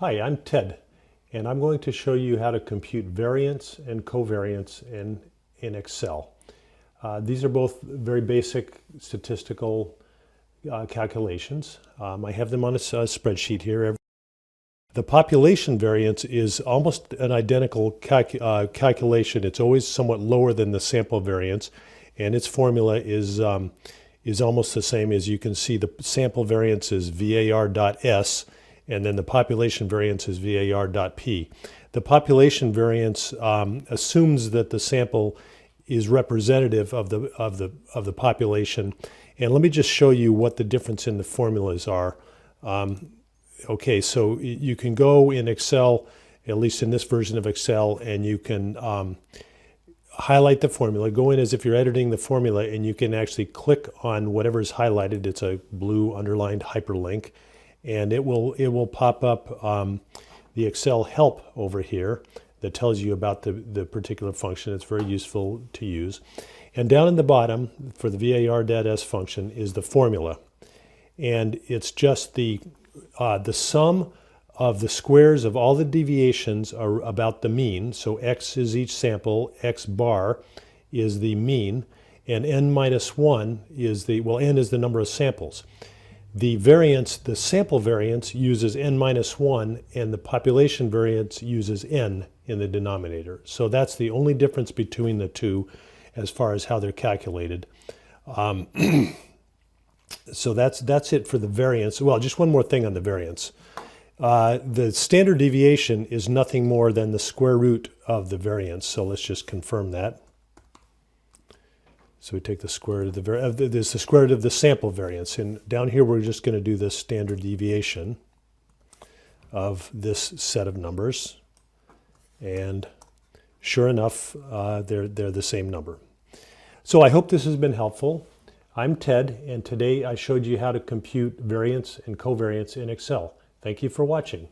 Hi, I'm Ted, and I'm going to show you how to compute variance and covariance in Excel. These are both very basic statistical calculations. I have them on a spreadsheet here. The population variance is almost an identical calculation. It's always somewhat lower than the sample variance, and its formula is almost the same. As you can see, the sample variance is var.s, and then the population variance is var.p. The population variance assumes that the sample is representative of the population. And let me just show you what the difference in the formulas are. Okay, so you can go in Excel, at least in this version of Excel, and you can highlight the formula, go in as if you're editing the formula, and you can actually click on whatever is highlighted. It's a blue underlined hyperlink, and it will pop up the Excel help over here that tells you about the particular function. It's very useful to use. And down in the bottom for the var.s function is the formula, and it's just the sum of the squares of all the deviations are about the mean. So x is each sample, x bar is the mean, and n minus 1 is n is the number of samples. The variance, the sample variance, uses n minus 1, and the population variance uses n in the denominator. So that's the only difference between the two as far as how they're calculated. So that's it for the variance. Well, just one more thing on the variance. The standard deviation is nothing more than the square root of the variance. So let's just confirm that. So we take the square root of the square root of the sample variance, and down here we're just going to do the standard deviation of this set of numbers, and sure enough, they're the same number. So I hope this has been helpful. I'm Ted, and today I showed you how to compute variance and covariance in Excel. Thank you for watching.